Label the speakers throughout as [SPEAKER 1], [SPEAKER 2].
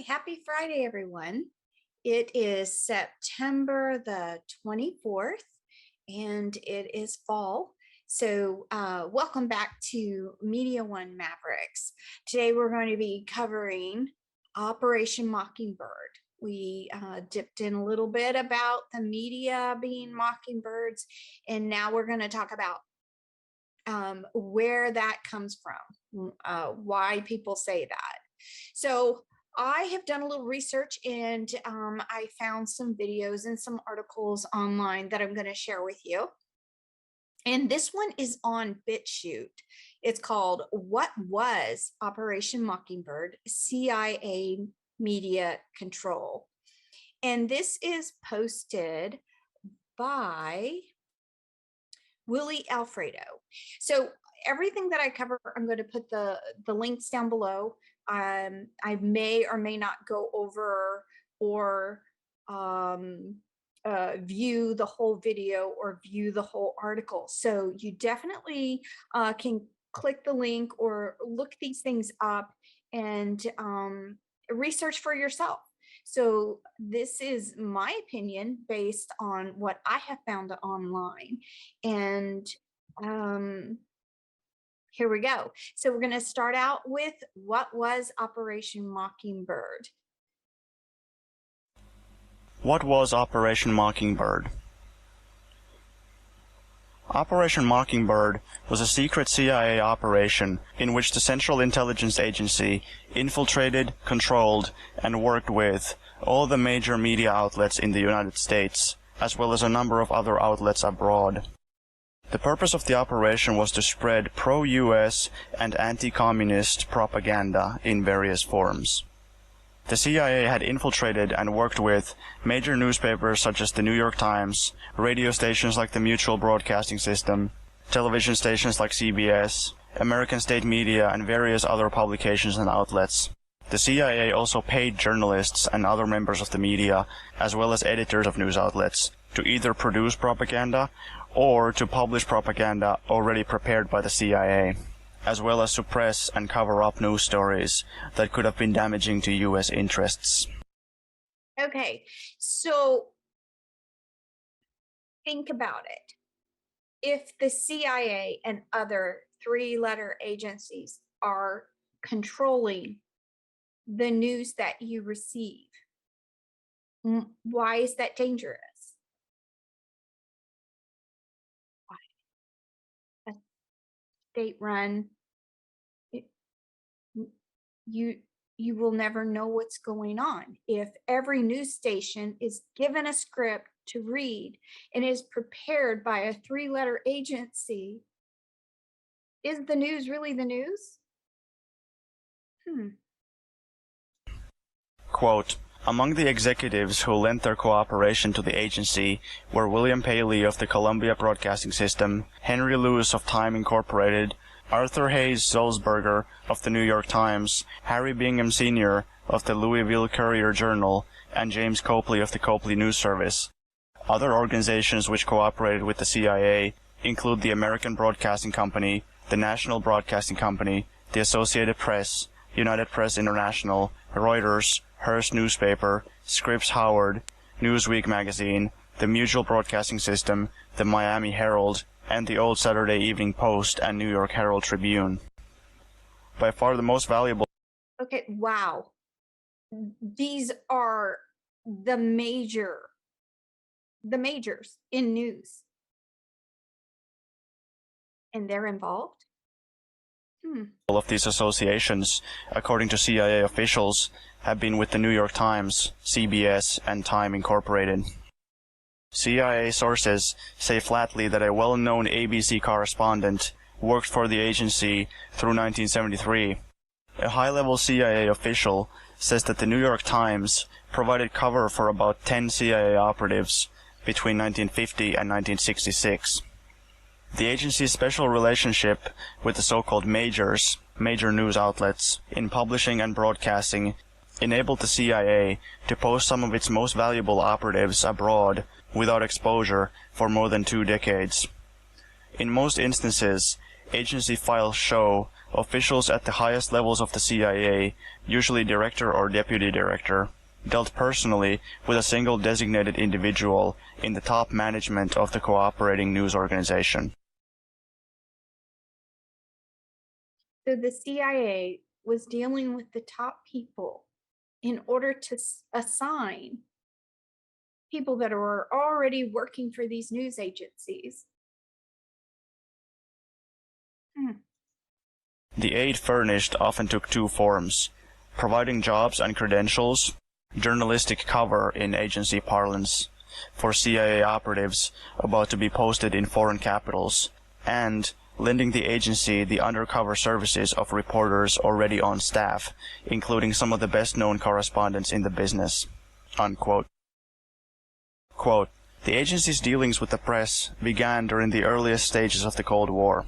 [SPEAKER 1] Happy Friday, everyone. It is September the 24th, and it is fall. So welcome back to Media One Mavericks. Today we're going to be covering Operation Mockingbird. We dipped in a little bit about the media being mockingbirds, and now we're going to talk about where that comes from, why people say that. So I have done a little research, and I found some videos and some articles online that I'm going to share with you. And this one is on BitChute. It's called What Was Operation Mockingbird? CIA Media Control. And this is posted by Willyalfredo. So everything that I cover, I'm going to put the links down below. I may or may not go over or view the whole video or view the whole article. So you definitely can click the link or look these things up and research for yourself. So this is my opinion based on what I have found online. And here we go. So we're going to start out with what was Operation Mockingbird.
[SPEAKER 2] What was Operation Mockingbird? Operation Mockingbird was a secret CIA operation in which the Central Intelligence Agency infiltrated, controlled, and worked with all the major media outlets in the United States, as well as a number of other outlets abroad. The purpose of the operation was to spread pro-US and anti-communist propaganda in various forms. The CIA had infiltrated and worked with major newspapers such as the New York Times, radio stations like the Mutual Broadcasting System, television stations like CBS, American state media, and various other publications and outlets. The CIA also paid journalists and other members of the media, as well as editors of news outlets, to either produce propaganda or to publish propaganda already prepared by the CIA, as well as suppress and cover up news stories that could have been damaging to U.S. interests.
[SPEAKER 1] Okay, so think about it. If the CIA and other three-letter agencies are controlling the news that you receive, why is that dangerous? Why? A state-run, you will never know what's going on. If every news station is given a script to read and is prepared by a three-letter agency, is the news really the news?
[SPEAKER 2] Quote, among the executives who lent their cooperation to the agency were William Paley of the Columbia Broadcasting System, Henry Lewis of Time Incorporated, Arthur Hayes Sulzberger of the New York Times, Harry Bingham Sr. of the Louisville Courier-Journal, and James Copley of the Copley News Service. Other organizations which cooperated with the CIA include the American Broadcasting Company, the National Broadcasting Company, the Associated Press, United Press International, Reuters, Hearst Newspaper, Scripps Howard, Newsweek Magazine, the Mutual Broadcasting System, the Miami Herald, and the Old Saturday Evening Post and New York Herald Tribune. By far the most valuable...
[SPEAKER 1] Okay, wow. These are the majors in news. And they're involved?
[SPEAKER 2] Of these associations, according to CIA officials, have been with the New York Times, CBS, and Time Incorporated. CIA sources say flatly that a well-known ABC correspondent worked for the agency through 1973. A high-level CIA official says that the New York Times provided cover for about 10 CIA operatives between 1950 and 1966. The agency's special relationship with the so-called major news outlets, in publishing and broadcasting, enabled the CIA to post some of its most valuable operatives abroad without exposure for more than 2 decades. In most instances, agency files show officials at the highest levels of the CIA, usually director or deputy director, dealt personally with a single designated individual in the top management of the cooperating news organization.
[SPEAKER 1] So the CIA was dealing with the top people in order to assign people that are already working for these news agencies.
[SPEAKER 2] The aid furnished often took two forms: providing jobs and credentials, journalistic cover in agency parlance, for CIA operatives about to be posted in foreign capitals, and lending the agency the undercover services of reporters already on staff, including some of the best-known correspondents in the business." Unquote. Quote, "The agency's dealings with the press began during the earliest stages of the Cold War.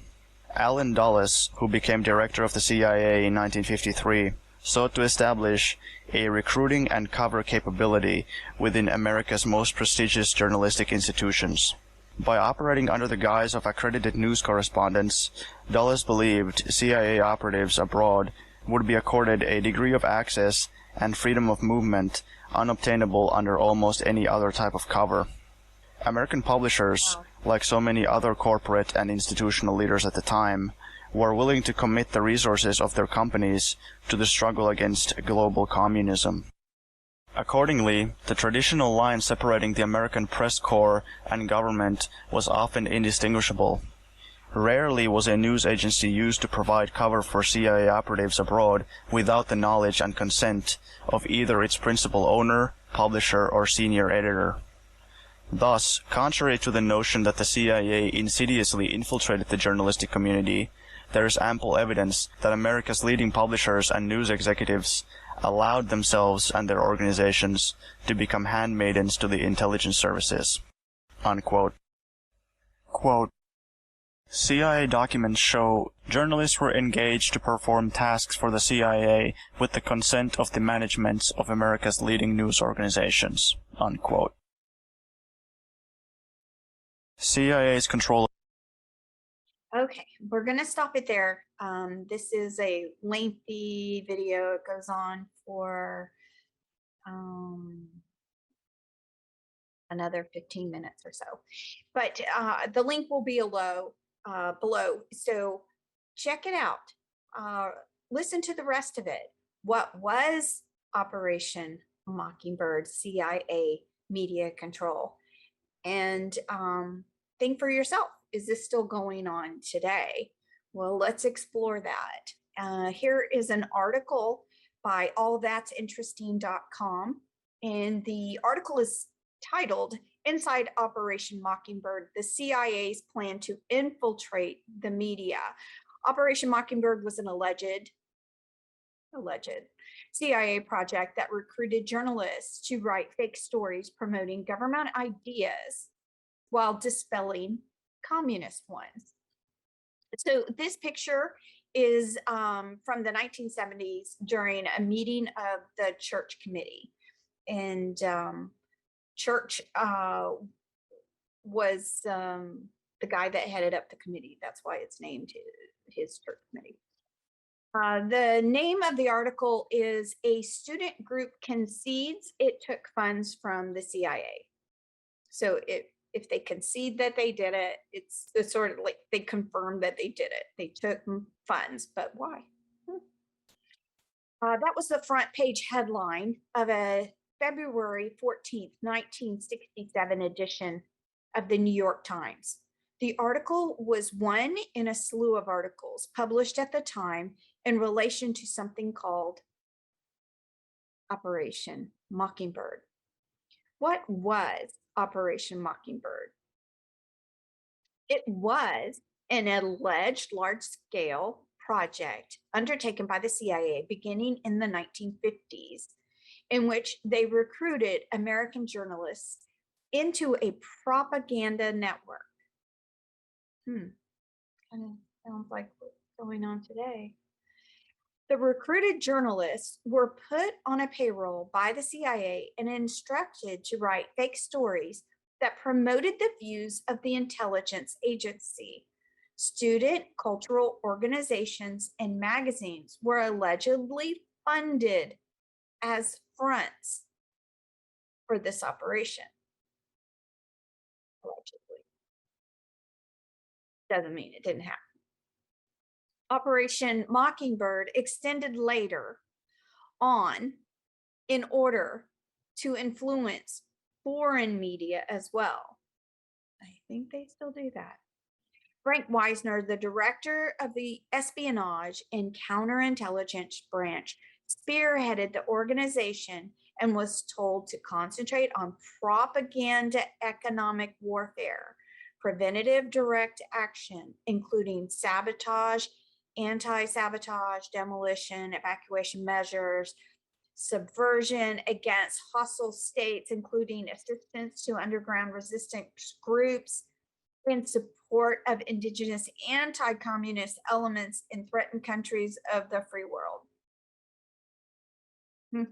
[SPEAKER 2] Allen Dulles, who became director of the CIA in 1953, sought to establish a recruiting and cover capability within America's most prestigious journalistic institutions. By operating under the guise of accredited news correspondents, Dulles believed CIA operatives abroad would be accorded a degree of access and freedom of movement unobtainable under almost any other type of cover. American publishers, like so many other corporate and institutional leaders at the time, were willing to commit the resources of their companies to the struggle against global communism. Accordingly, the traditional line separating the American press corps and government was often indistinguishable. Rarely was a news agency used to provide cover for CIA operatives abroad without the knowledge and consent of either its principal owner, publisher, or senior editor. Thus, contrary to the notion that the CIA insidiously infiltrated the journalistic community, there is ample evidence that America's leading publishers and news executives allowed themselves and their organizations to become handmaidens to the intelligence services." Unquote. Quote, "CIA documents show journalists were engaged to perform tasks for the CIA with the consent of the managements of America's leading news organizations." Unquote. CIA's control.
[SPEAKER 1] Okay, we're going to stop it there. This is a lengthy video. It goes on for another 15 minutes or so. But the link will be below. So check it out. Listen to the rest of it. What was Operation Mockingbird, CIA media control? And think for yourself, is this still going on today? Well, let's explore that. Here is an article by allthat'sinteresting.com, and the article is titled "Inside Operation Mockingbird, the CIA's Plan to Infiltrate the Media." Operation Mockingbird was an alleged CIA project that recruited journalists to write fake stories promoting government ideas while dispelling communist ones. So this picture is from the 1970s during a meeting of the church committee. And Church was the guy that headed up the committee. That's why it's named his church committee. The name of the article is "A Student Group Concedes It Took Funds from the CIA." So if they concede that they did it, it's sort of like they confirmed that they did it. They took funds, but why? That was the front page headline of a February 14th, 1967 edition of the New York Times. The article was one in a slew of articles published at the time in relation to something called Operation Mockingbird. What was Operation Mockingbird? It was an alleged large-scale project undertaken by the CIA beginning in the 1950s, in which they recruited American journalists into a propaganda network. Kind of sounds like what's going on today. The recruited journalists were put on a payroll by the CIA and instructed to write fake stories that promoted the views of the intelligence agency. Student cultural organizations and magazines were allegedly funded as fronts for this operation. Allegedly. Doesn't mean it didn't happen. Operation Mockingbird extended later on in order to influence foreign media as well. I think they still do that. Frank Wisner, the director of the Espionage and Counterintelligence Branch, spearheaded the organization and was told to concentrate on propaganda economic warfare, preventative direct action, including sabotage, anti-sabotage, demolition, evacuation measures, subversion against hostile states, including assistance to underground resistance groups, in support of indigenous anti-communist elements in threatened countries of the free world. Okay.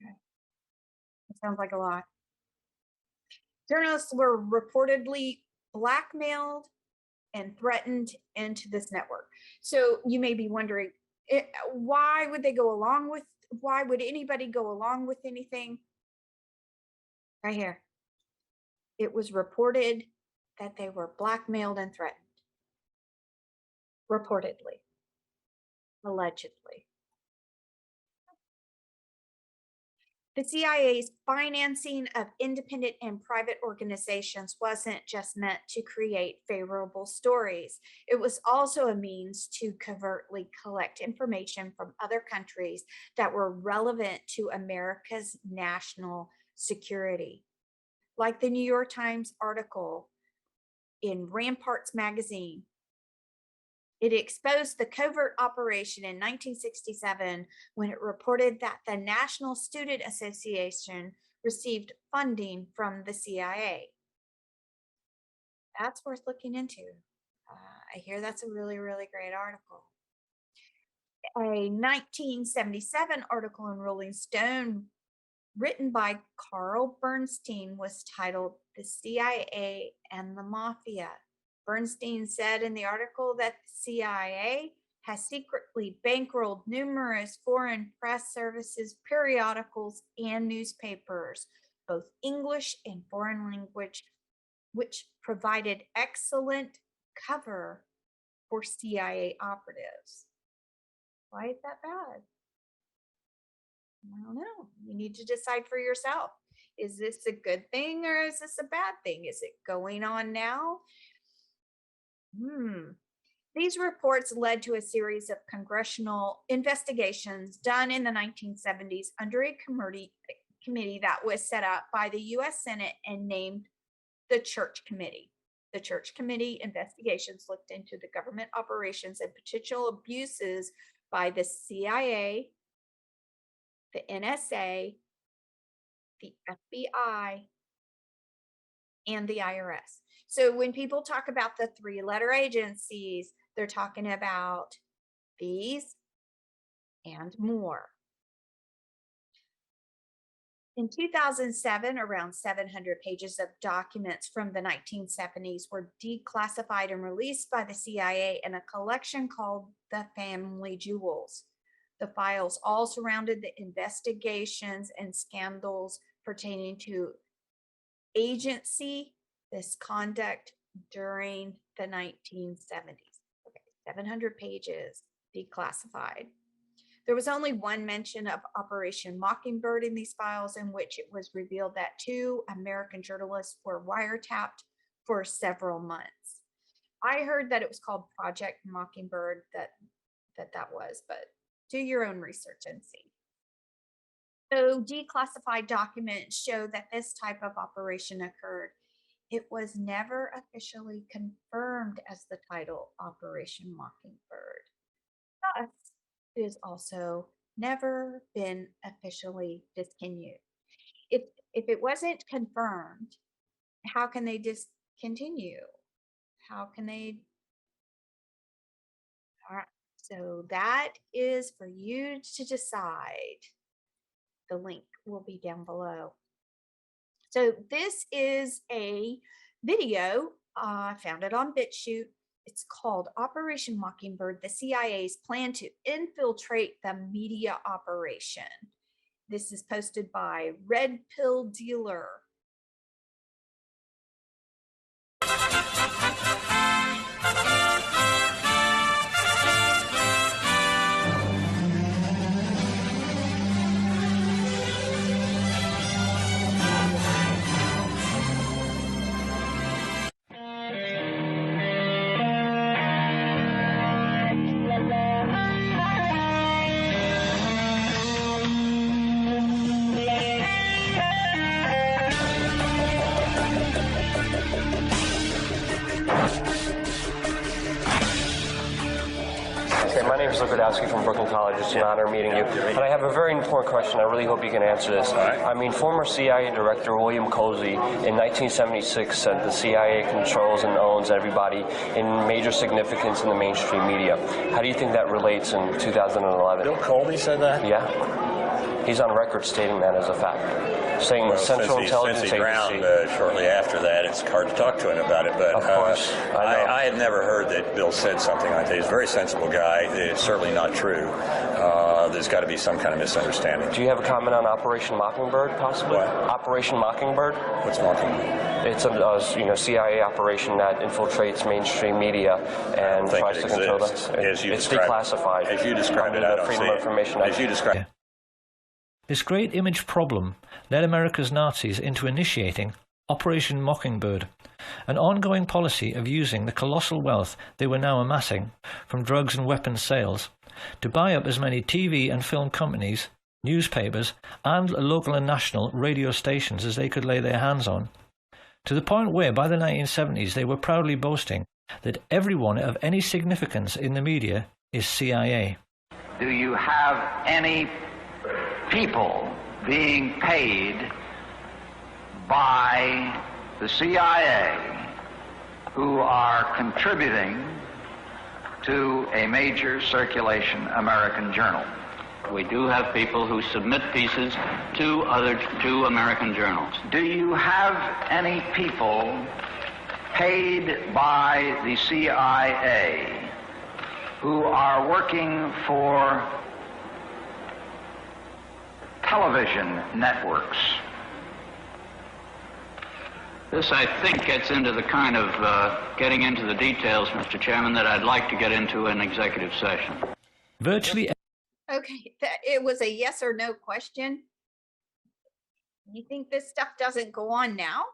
[SPEAKER 1] That sounds like a lot. Journalists were reportedly blackmailed and threatened into this network. So you may be wondering, why would anybody go along with anything? Right here. It was reported that they were blackmailed and threatened. Reportedly. Allegedly. The CIA's financing of independent and private organizations wasn't just meant to create favorable stories. It was also a means to covertly collect information from other countries that were relevant to America's national security. Like the New York Times article in Ramparts magazine. It exposed the covert operation in 1967 when it reported that the National Student Association received funding from the CIA. That's worth looking into. I hear that's a really, really great article. A 1977 article in Rolling Stone written by Carl Bernstein was titled "The CIA and the Mafia." Bernstein said in the article that the CIA has secretly bankrolled numerous foreign press services, periodicals, and newspapers, both English and foreign language, which provided excellent cover for CIA operatives. Why is that bad? I don't know. You need to decide for yourself. Is this a good thing or is this a bad thing? Is it going on now? These reports led to a series of congressional investigations done in the 1970s under a committee that was set up by the U.S. Senate and named the Church Committee. The Church Committee investigations looked into the government operations and potential abuses by the CIA, the NSA, the FBI, and the IRS. So when people talk about the three-letter agencies, they're talking about these and more. In 2007, around 700 pages of documents from the 1970s were declassified and released by the CIA in a collection called the Family Jewels. The files all surrounded the investigations and scandals pertaining to agency misconduct during the 1970s. Okay, 700 pages declassified. There was only one mention of Operation Mockingbird in these files, in which it was revealed that 2 American journalists were wiretapped for several months. I heard that it was called Project Mockingbird, that was, but do your own research and see. So declassified documents show that this type of operation occurred. It was never officially confirmed as the title Operation Mockingbird. Thus, it has also never been officially discontinued. If it wasn't confirmed, how can they discontinue? How can they? All right. So that is for you to decide. The link will be down below. So this is a video. I found it on BitChute It's called Operation Mockingbird, the CIA's plan to infiltrate the media operation. This is posted by RedPill Dealer.
[SPEAKER 3] My name is Lukadowski from Brooklyn College. It's an honor meeting you. And I have a very important question. I really hope you can answer this. I mean, former CIA Director William Cozy in 1976 said the CIA controls and owns everybody in major significance in the mainstream media. How do you think that relates in 2011?
[SPEAKER 4] Bill Colby said that?
[SPEAKER 3] Yeah. He's on record stating that as a fact. Saying the Central Intelligence
[SPEAKER 4] Agency.
[SPEAKER 3] Agency.
[SPEAKER 4] Shortly after that, it's hard to talk to him about it. But
[SPEAKER 3] of course,
[SPEAKER 4] I had never heard that Bill said something like that. He's a very sensible guy. It's certainly not true. There's got to be some kind of misunderstanding.
[SPEAKER 3] Do you have a comment on Operation Mockingbird, possibly?
[SPEAKER 4] What?
[SPEAKER 3] Operation Mockingbird?
[SPEAKER 4] What's Mockingbird?
[SPEAKER 3] It's a CIA operation that infiltrates mainstream media and tries to control us. It's declassified.
[SPEAKER 4] As you described it, I don't
[SPEAKER 3] Freedom
[SPEAKER 4] see
[SPEAKER 3] of Information Act.
[SPEAKER 4] As you described it.
[SPEAKER 5] This great image problem led America's Nazis into initiating Operation Mockingbird, an ongoing policy of using the colossal wealth they were now amassing from drugs and weapons sales to buy up as many TV and film companies, newspapers, and local and national radio stations as they could lay their hands on, to the point where by the 1970s they were proudly boasting that everyone of any significance in the media is CIA.
[SPEAKER 6] Do you have any people being paid by the CIA who are contributing to a major circulation American journal?
[SPEAKER 7] We do have people who submit pieces to American journals.
[SPEAKER 6] Do you have any people paid by the CIA who are working for television networks?
[SPEAKER 7] This, I think, gets into the kind of getting into the details, Mr. Chairman, that I'd like to get into in executive session.
[SPEAKER 5] Virtually.
[SPEAKER 1] Okay, it was a yes or no question. You think this stuff doesn't go on now?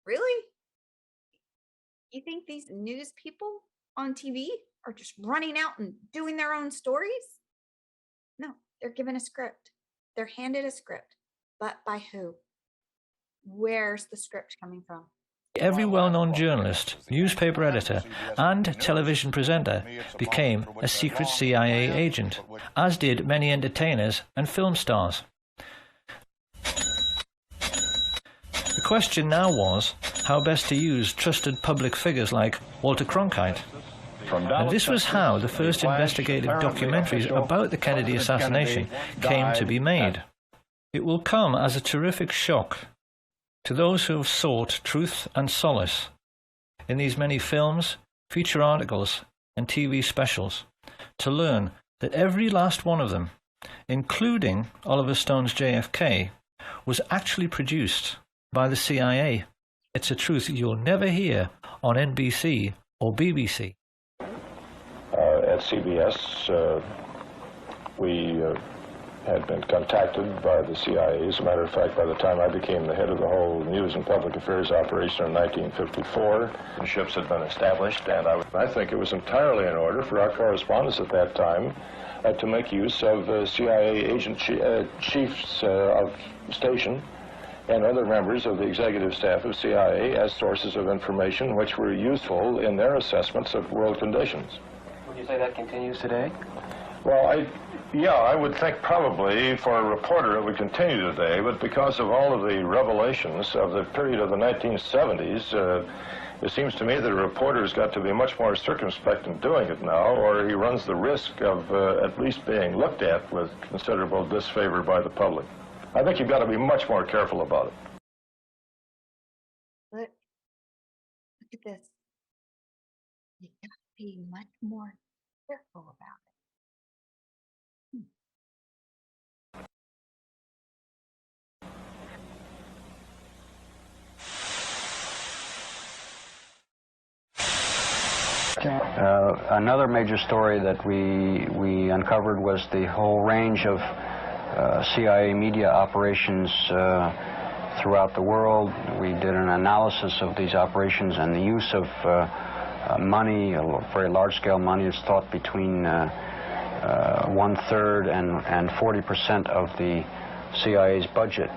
[SPEAKER 1] Really? You think these news people on TV are just running out and doing their own stories? No, they're given a script. They're handed a script, but by who? Where's the script coming from?
[SPEAKER 5] Every well-known journalist, newspaper editor, and television presenter became a secret CIA agent, as did many entertainers and film stars. The question now was how best to use trusted public figures like Walter Cronkite. And this was how the first investigative documentaries about the Kennedy assassination came to be made. It will come as a terrific shock to those who have sought truth and solace in these many films, feature articles, and TV specials, to learn that every last one of them, including Oliver Stone's JFK, was actually produced by the CIA. It's a truth you'll never hear on NBC or BBC.
[SPEAKER 8] At CBS, we had been contacted by the CIA. As a matter of fact, by the time I became the head of the whole News and Public Affairs operation in 1954, ships had been established, and I think it was entirely in order for our correspondents at that time to make use of CIA agent chiefs of station and other members of the executive staff of CIA as sources of information which were useful in their assessments of world conditions.
[SPEAKER 3] Would you say that continues today?
[SPEAKER 8] Well, I would think probably for a reporter it would continue today, but because of all of the revelations of the period of the 1970s, it seems to me that a reporter's got to be much more circumspect in doing it now, or he runs the risk of at least being looked at with considerable disfavor by the public. I think you've got to be much more careful about it.
[SPEAKER 1] Look at this. You got to be much more careful about
[SPEAKER 9] it. Another major story that we uncovered was the whole range of CIA media operations throughout the world. We did an analysis of these operations and the use of money, very large-scale money. It's thought between 1/3 and 40% of the CIA's budget.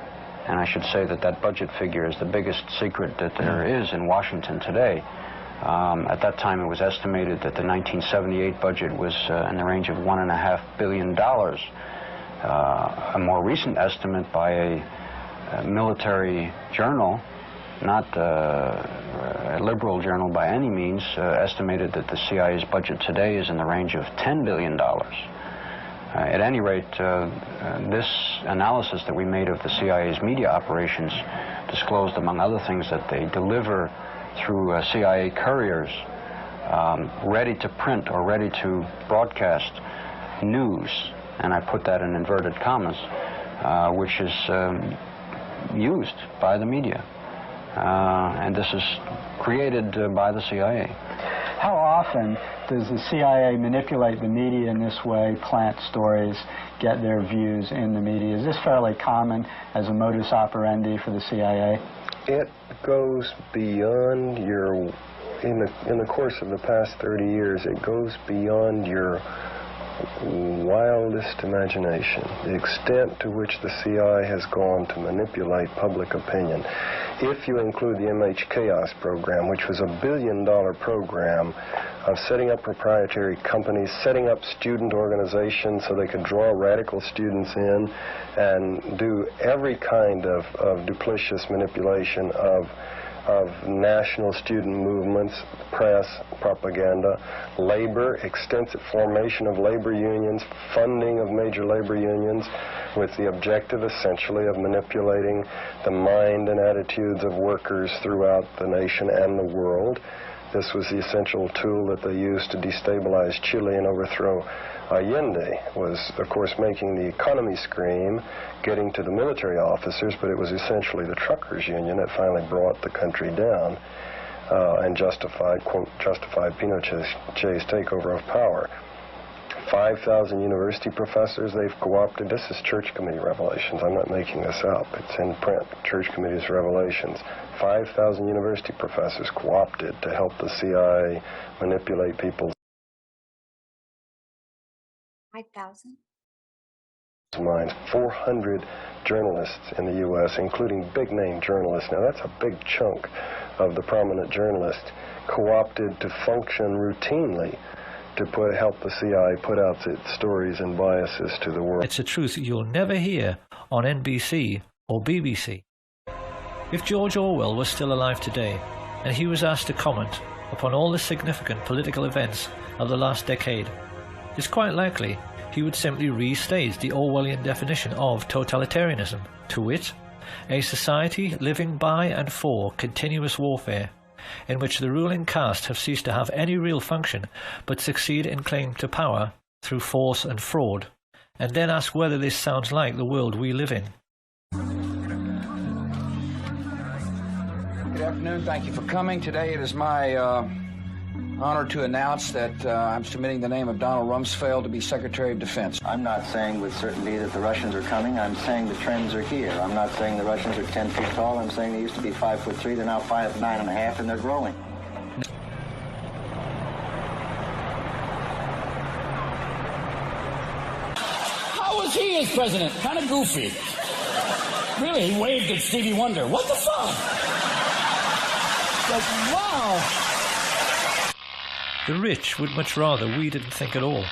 [SPEAKER 9] And I should say that that budget figure is the biggest secret that there is in Washington today. At that time, it was estimated that the 1978 budget was in the range of $1.5 billion. A more recent estimate by a military journal, not a liberal journal by any means, estimated that the CIA's budget today is in the range of $10 billion. At any rate, this analysis that we made of the CIA's media operations disclosed, among other things, that they deliver through CIA couriers ready to print or ready to broadcast news, and I put that in inverted commas, which is used by the media. And this is created by the CIA.
[SPEAKER 10] How often does the CIA manipulate the media in this way, plant stories, get their views in the media? Is this fairly common as a modus operandi for the CIA?
[SPEAKER 11] It goes beyond your, in the course of the past 30 years, it goes beyond your wildest imagination, the extent to which the CIA has gone to manipulate public opinion. If you include the MH Chaos program, which was a $1 billion program of setting up proprietary companies, setting up student organizations so they could draw radical students in and do every kind of duplicitous manipulation of national student movements, press, propaganda, labor, extensive formation of labor unions, funding of major labor unions, with the objective essentially of manipulating the mind and attitudes of workers throughout the nation and the world. This was the essential tool that they used to destabilize Chile and overthrow Allende. Was, of course, making the economy scream, getting to the military officers, but it was essentially the truckers' union that finally brought the country down and justified, quote, justified Pinochet's takeover of power. 5,000 university professors they've co-opted. This is Church Committee revelations. I'm not making this up. It's in print. Church Committee's revelations. 5,000 university professors co-opted to help the CIA manipulate people's
[SPEAKER 1] 5,000?
[SPEAKER 11] minds. 400 journalists in the U.S., including big-name journalists. Now, that's a big chunk of the prominent journalists co-opted to function routinely to help the CIA put out its stories and biases to the world.
[SPEAKER 5] It's a truth you'll never hear on NBC or BBC. If George Orwell was still alive today, and he was asked to comment upon all the significant political events of the last decade, it's quite likely he would simply restate the Orwellian definition of totalitarianism, to wit, a society living by and for continuous warfare, in which the ruling caste have ceased to have any real function but succeed in claim to power through force and fraud, and then ask whether this sounds like the world we live in.
[SPEAKER 12] Good afternoon. Thank you for coming. Today it is my honor to announce that I'm submitting the name of Donald Rumsfeld to be Secretary of Defense.
[SPEAKER 13] I'm not saying with certainty that the Russians are coming. I'm saying the trends are here. I'm not saying the Russians are 10 feet tall. I'm saying they used to be 5'3". They're now 9.5, and they're growing.
[SPEAKER 14] How was he as president? Kind of goofy. Really, he waved at Stevie Wonder. What the fuck? Like, wow.
[SPEAKER 5] The rich would much rather we didn't think at all.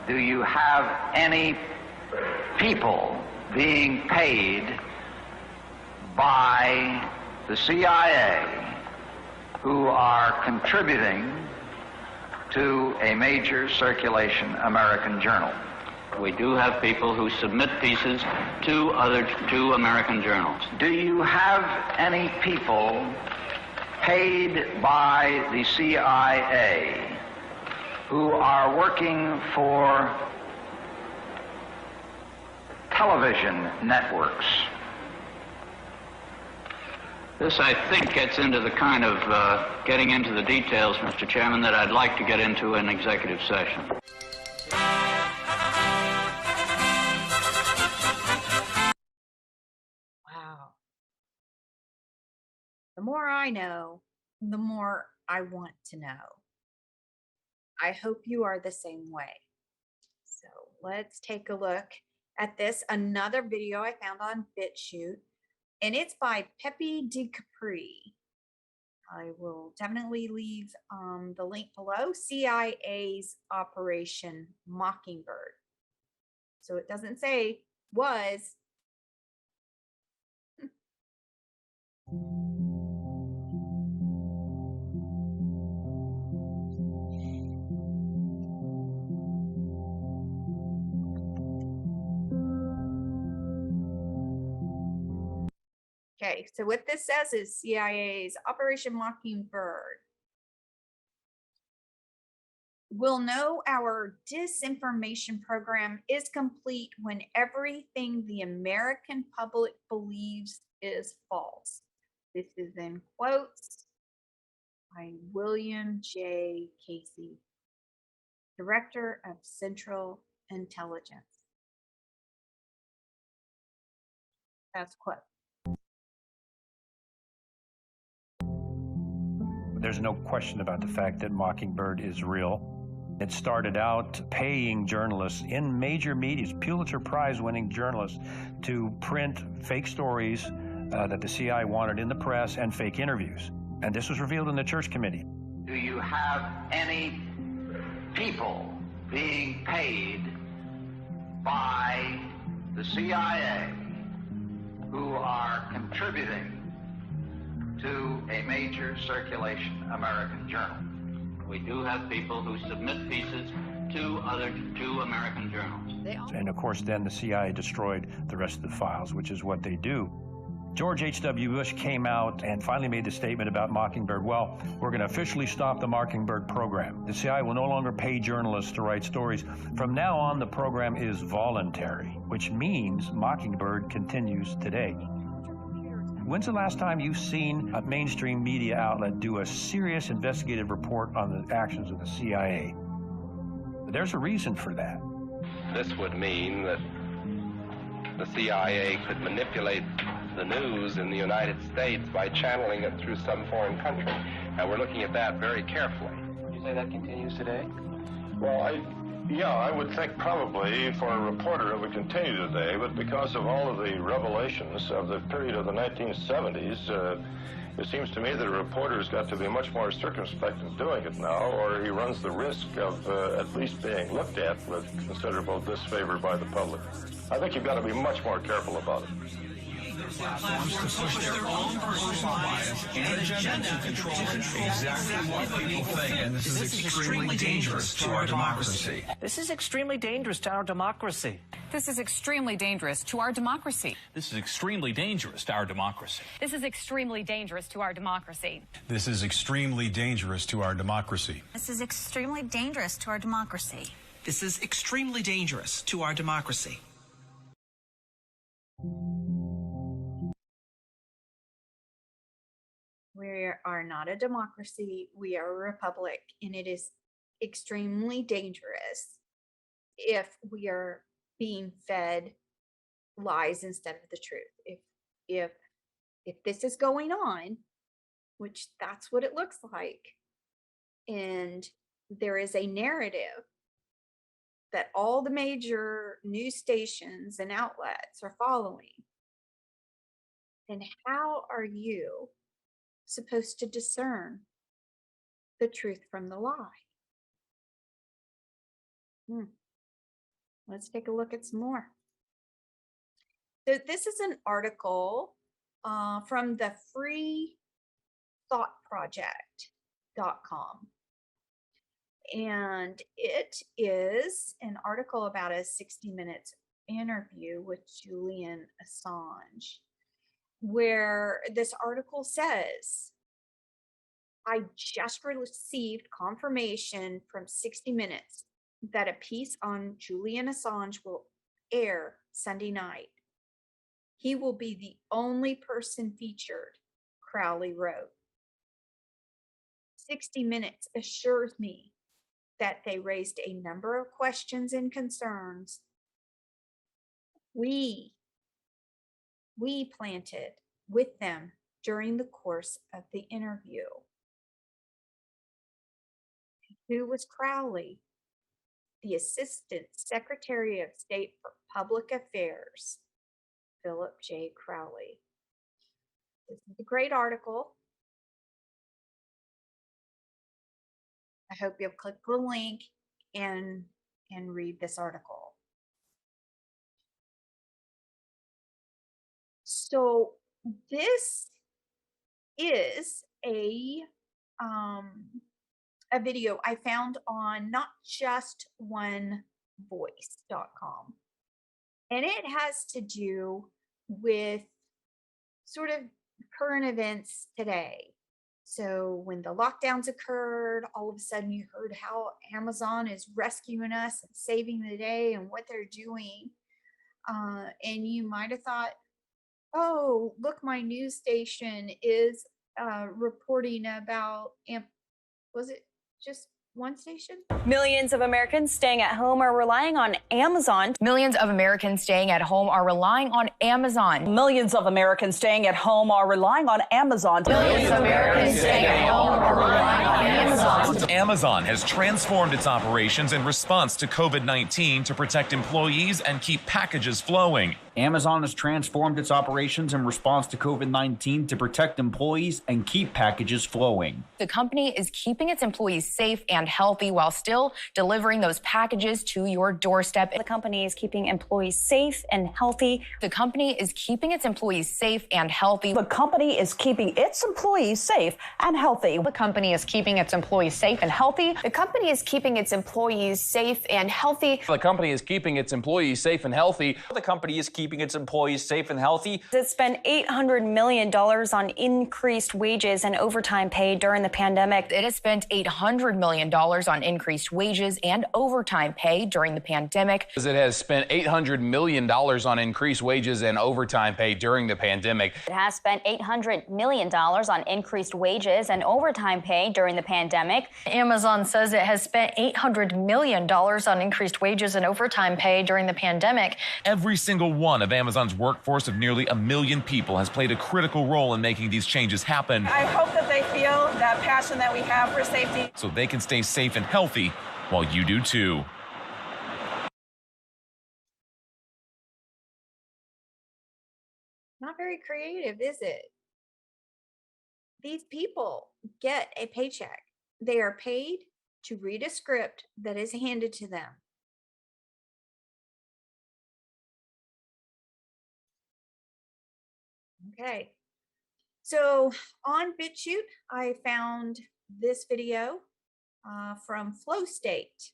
[SPEAKER 6] Do you have any people being paid by the CIA who are contributing to a major circulation American journal.
[SPEAKER 7] We do have people who submit pieces to American journals.
[SPEAKER 6] Do you have any people paid by the CIA who are working for television networks?
[SPEAKER 7] This, I think, gets into the kind of getting into the details, Mr. Chairman, that I'd like to get into in executive session.
[SPEAKER 1] Wow. The more I know, the more I want to know. I hope you are the same way. So let's take a look at this. Another video I found on BitChute, and it's by PeppiDiCapri. I will definitely leave the link below. CIA's Operation Mockingbird. So it doesn't say was. Okay, so what this says is CIA's Operation Mockingbird. We'll know our disinformation program is complete when everything the American public believes is false. This is in quotes by William J. Casey, Director of Central Intelligence. That's quote.
[SPEAKER 15] There's no question about the fact that Mockingbird is real. It started out paying journalists in major media, Pulitzer Prize-winning journalists, to print fake stories that the CIA wanted in the press and fake interviews. And this was revealed in the Church Committee.
[SPEAKER 6] Do you have any people being paid by the CIA who are contributing to a major circulation American journal?
[SPEAKER 7] We do have people who submit pieces to American journals.
[SPEAKER 15] And of course, then the CIA destroyed the rest of the files, which is what they do. George H.W. Bush came out and finally made the statement about Mockingbird. Well, we're going to officially stop the Mockingbird program. The CIA will no longer pay journalists to write stories. From now on, the program is voluntary, which means Mockingbird continues today. When's the last time you've seen a mainstream media outlet do a serious investigative report on the actions of the CIA? There's a reason for that.
[SPEAKER 16] This would mean that the CIA could manipulate the news in the United States by channeling it through some foreign country. And we're looking at that very carefully.
[SPEAKER 17] Would you say that continues today?
[SPEAKER 8] Well, I would think probably for a reporter it would continue today, but because of all of the revelations of the period of the 1970s, it seems to me that a reporter's got to be much more circumspect in doing it now, or he runs the risk of at least being looked at with considerable disfavor by the public. I think you've got to be much more careful about it.
[SPEAKER 18] Platforms to push their own personal bias and agenda to control exactly what people think. And this is extremely dangerous to our democracy.
[SPEAKER 19] This is extremely dangerous to our democracy.
[SPEAKER 20] This is extremely dangerous to our democracy.
[SPEAKER 18] This is extremely dangerous to our democracy.
[SPEAKER 20] This is extremely dangerous to our democracy.
[SPEAKER 18] This is extremely dangerous to our democracy.
[SPEAKER 21] This is extremely dangerous to our democracy.
[SPEAKER 22] This is extremely dangerous to our democracy.
[SPEAKER 1] We are not a democracy. We are a republic, and it is extremely dangerous if we are being fed lies instead of the truth. If this is going on, which that's what it looks like, and there is a narrative that all the major news stations and outlets are following, then how are you supposed to discern the truth from the lie? Let's take a look at some more. So this is an article from the freethoughtproject.com. And it is an article about a 60 Minutes interview with Julian Assange, where this article says, I just received confirmation from 60 Minutes that a piece on Julian Assange will air Sunday night. He will be the only person featured, Crowley wrote. 60 Minutes assures me that they raised a number of questions and concerns we planted with them during the course of the interview. Who was Crowley? The Assistant Secretary of State for Public Affairs, Philip J. Crowley. This is a great article. I hope you'll click the link and read this article. So this is a video I found on notjustonevoice.com, and it has to do with sort of current events today. So when the lockdowns occurred, all of a sudden you heard how Amazon is rescuing us and saving the day and what they're doing. And you might have thought, oh, look, my news station is reporting about, was it just one station?
[SPEAKER 2] Millions of Americans staying at home are relying on Amazon.
[SPEAKER 20] Millions of Americans staying at home are relying on Amazon.
[SPEAKER 2] Millions of Americans staying at home are relying on Amazon.
[SPEAKER 20] Millions of Americans staying at home are relying on Amazon.
[SPEAKER 4] Amazon has transformed its operations in response to COVID-19 to protect employees and keep packages flowing.
[SPEAKER 23] Amazon has transformed its operations in response to COVID-19 to protect employees and keep packages flowing.
[SPEAKER 20] The company is keeping its employees safe and healthy while still delivering those packages to your doorstep.
[SPEAKER 2] The company is keeping employees safe and healthy.
[SPEAKER 20] The company is keeping its employees safe and healthy.
[SPEAKER 2] The company is keeping its employees safe and healthy.
[SPEAKER 20] The company is keeping its employees safe and healthy.
[SPEAKER 24] The company is keeping its employees safe and healthy.
[SPEAKER 25] The company is keeping its employees safe and healthy. The company is keeping its employees safe and healthy.
[SPEAKER 2] It spent $800 million on increased wages and overtime pay during the pandemic.
[SPEAKER 20] It has spent $800 million on increased wages and overtime pay during the pandemic.
[SPEAKER 25] It has spent $800 million on increased wages and overtime pay during the pandemic.
[SPEAKER 2] It has spent $800 million on increased wages and overtime pay during the pandemic.
[SPEAKER 20] Amazon says it has spent $800 million on increased wages and overtime pay during the pandemic.
[SPEAKER 4] Every single one of Amazon's workforce of nearly 1 million people has played a critical role in making these changes happen.
[SPEAKER 26] I hope that they feel that passion that we have for safety,
[SPEAKER 4] so they can stay safe and healthy while you do too.
[SPEAKER 1] Not very creative, is it? These people get a paycheck. They are paid to read a script that is handed to them. Okay, so on BitChute, I found this video from Flow State.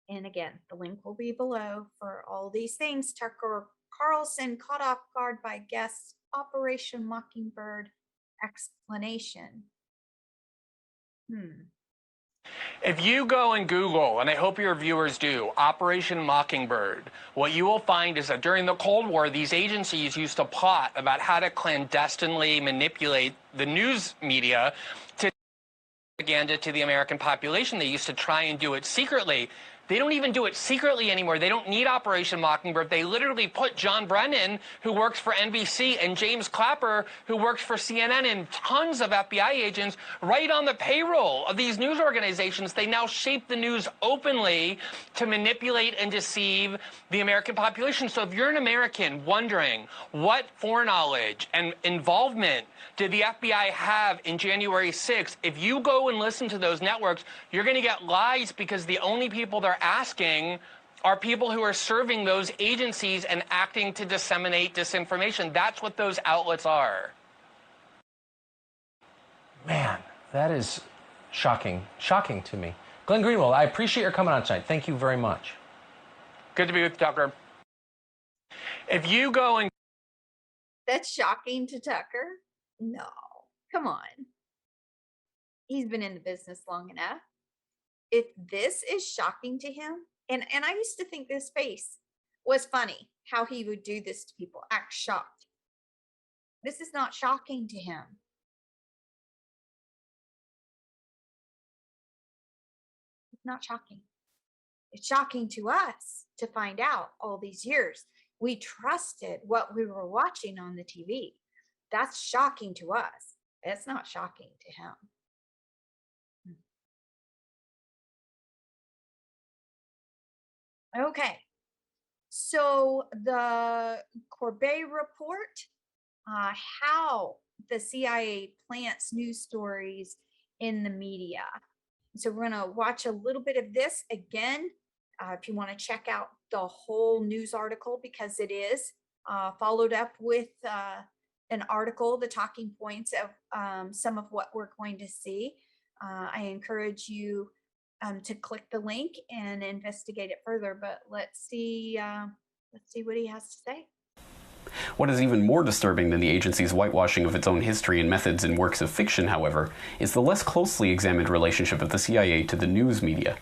[SPEAKER 1] And again, the link will be below for all these things. Tucker Carlson caught off guard by guests, Operation Mockingbird explanation.
[SPEAKER 27] If you go and Google, and I hope your viewers do, Operation Mockingbird, what you will find is that during the Cold War, these agencies used to plot about how to clandestinely manipulate the news media to propaganda to the American population. They used to try and do it secretly. They don't even do it secretly anymore. They don't need Operation Mockingbird. They literally put John Brennan, who works for NBC, and James Clapper, who works for CNN, and tons of FBI agents right on the payroll of these news organizations. They now shape the news openly to manipulate and deceive the American population. So if you're an American wondering what foreknowledge and involvement did the FBI have in January 6th, if you go and listen to those networks, you're going to get lies, because the only people they're asking are people who are serving those agencies and acting to disseminate disinformation. That's what those outlets are.
[SPEAKER 25] Man, that is
[SPEAKER 3] shocking to me. Glenn Greenwald, I appreciate your coming on tonight. Thank you very much.
[SPEAKER 27] Good to be with you, Tucker. If you go and...
[SPEAKER 1] That's shocking to Tucker? No, come on. He's been in the business long enough. If this is shocking to him, and I used to think this face was funny, how he would do this to people, act shocked. This is not shocking to him. It's not shocking. It's shocking to us to find out all these years. We trusted what we were watching on the TV. That's shocking to us. It's not shocking to him. Okay, so the Corbett report, how the CIA plants news stories in the media. So we're going to watch a little bit of this again. If you want to check out the whole news article, because it is followed up with an article, the talking points of some of what we're going to see. I encourage you to click the link and investigate it further, but let's see what he has to say.
[SPEAKER 9] What is even more disturbing than the agency's whitewashing of its own history and methods in works of fiction, however, is the less closely examined relationship of the CIA to the news media.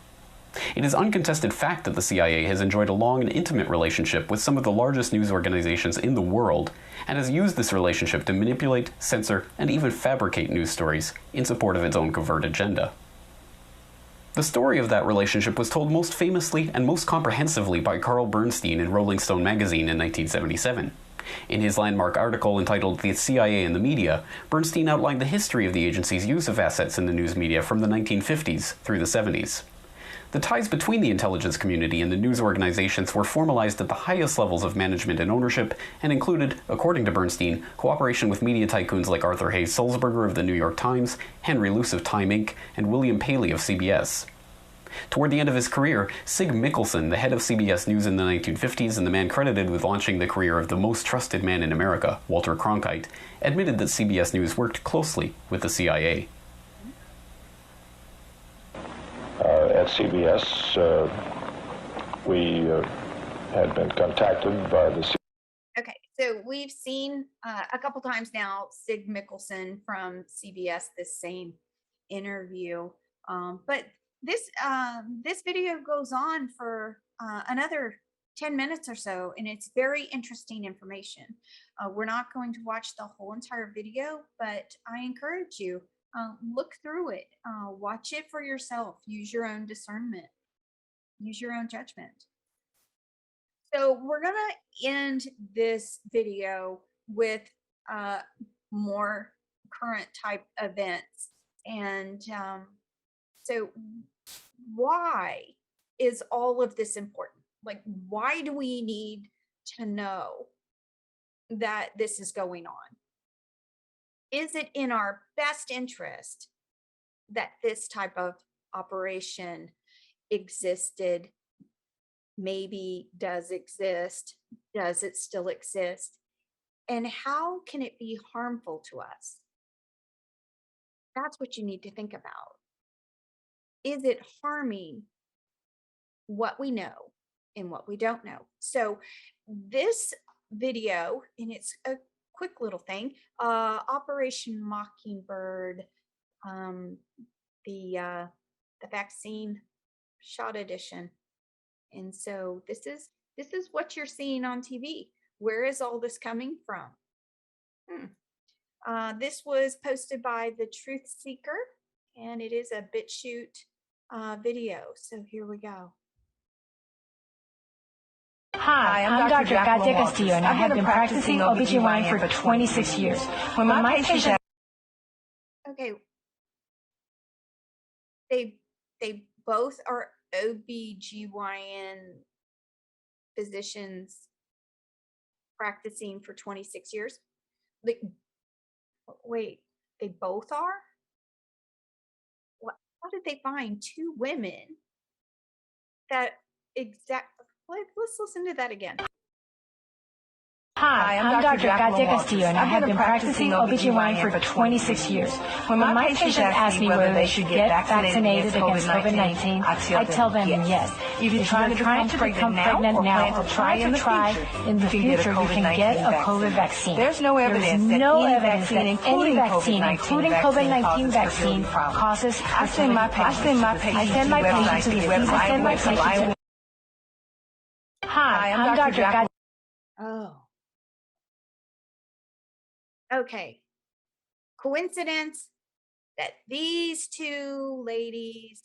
[SPEAKER 9] It is uncontested fact that the CIA has enjoyed a long and intimate relationship with some of the largest news organizations in the world, and has used this relationship to manipulate, censor, and even fabricate news stories in support of its own covert agenda. The story of that relationship was told most famously and most comprehensively by Carl Bernstein in Rolling Stone magazine in 1977. In his landmark article entitled The CIA and the Media, Bernstein outlined the history of the agency's use of assets in the news media from the 1950s through the 70s. The ties between the intelligence community and the news organizations were formalized at the highest levels of management and ownership, and included, according to Bernstein, cooperation with media tycoons like Arthur Hayes Sulzberger of the New York Times, Henry Luce of Time Inc., and William Paley of CBS. Toward the end of his career, Sig Mickelson, the head of CBS News in the 1950s and the man credited with launching the career of the most trusted man in America, Walter Cronkite, admitted that CBS News worked closely with the CIA.
[SPEAKER 8] At CBS, we had been contacted by the CIA.
[SPEAKER 1] Okay, so we've seen a couple times now Sig Mickelson from CBS, this same interview, but this video goes on for another 10 minutes or so, and it's very interesting information. We're not going to watch the whole entire video, but I encourage you, look through it, watch it for yourself, use your own discernment, use your own judgment. So we're gonna end this video with more current type events. And so why is all of this important? Like, why do we need to know that this is going on? Is it in our best interest that this type of operation existed, maybe does exist, does it still exist, and how can it be harmful to us? That's what you need to think about. Is it harming what we know and what we don't know? So this video, and it's a quick little thing, Operation Mockingbird, the vaccine shot edition. And so this is what you're seeing on TV. Where is all this coming from? This was posted by the Truth Seeker, and it is a BitChute video. So here we go.
[SPEAKER 10] Hi, I'm Dr. Govt Castillo, and I have been practicing OBGYN for 26 years. When my patient...
[SPEAKER 1] Okay. They both are OBGYN physicians practicing for 26 years. Like, wait, they both are? How did they find two women that exact? Let's listen to that again.
[SPEAKER 10] Hi, I'm Dr. Govt, and I have been practicing OBGYN for 26 years. When my patients ask me whether they should get vaccinated against COVID-19, I tell them yes. If you're trying to become pregnant now or try in the future, you can get a COVID vaccine.
[SPEAKER 26] There's no evidence that any vaccine,
[SPEAKER 10] including COVID-19 vaccine, causes.
[SPEAKER 26] I send my patients to the website.
[SPEAKER 10] Hi, I'm Dr. Govt.
[SPEAKER 1] Oh. Okay. Coincidence that these two ladies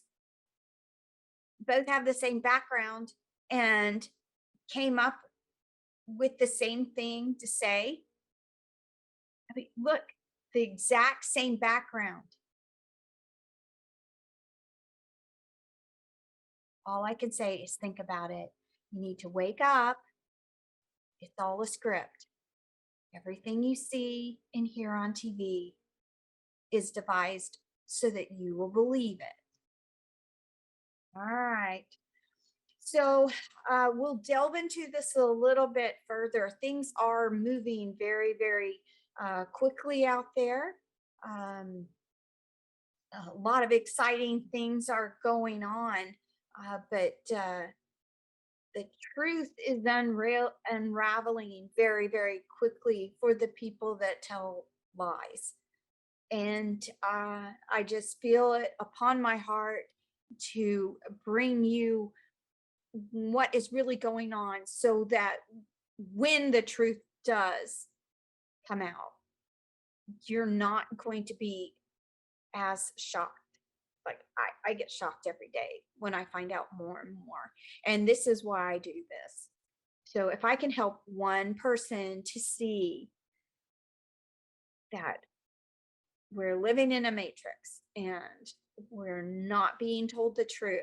[SPEAKER 1] both have the same background and came up with the same thing to say? I mean, look, the exact same background. All I can say is think about it. You need to wake up. It's all a script. Everything you see and hear on TV is devised so that you will believe it. All right. So we'll delve into this a little bit further. Things are moving very, very quickly out there. A lot of exciting things are going on, but the truth is unraveling very, very quickly for the people that tell lies. And I just feel it upon my heart to bring you what is really going on so that when the truth does come out, you're not going to be as shocked. Like I get shocked every day when I find out more and more. And this is why I do this. So if I can help one person to see that we're living in a matrix and we're not being told the truth,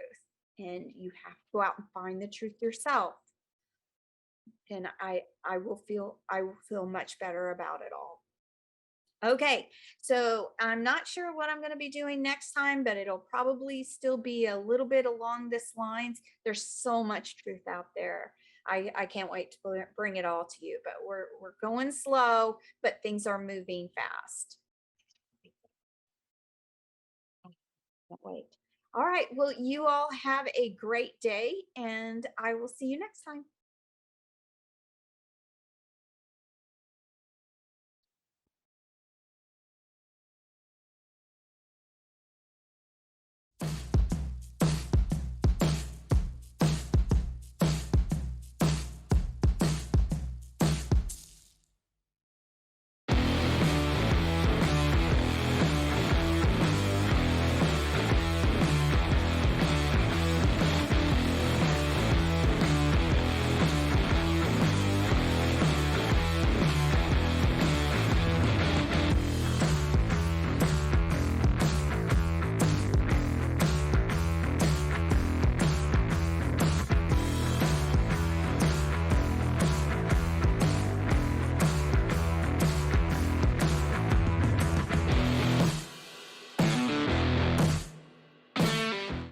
[SPEAKER 1] and you have to go out and find the truth yourself, then I will feel much better about it all. Okay, so I'm not sure what I'm going to be doing next time, but it'll probably still be a little bit along this lines. There's so much truth out there. I can't wait to bring it all to you, but we're going slow, but things are moving fast. Can't wait. All right, well, you all have a great day, and I will see you next time.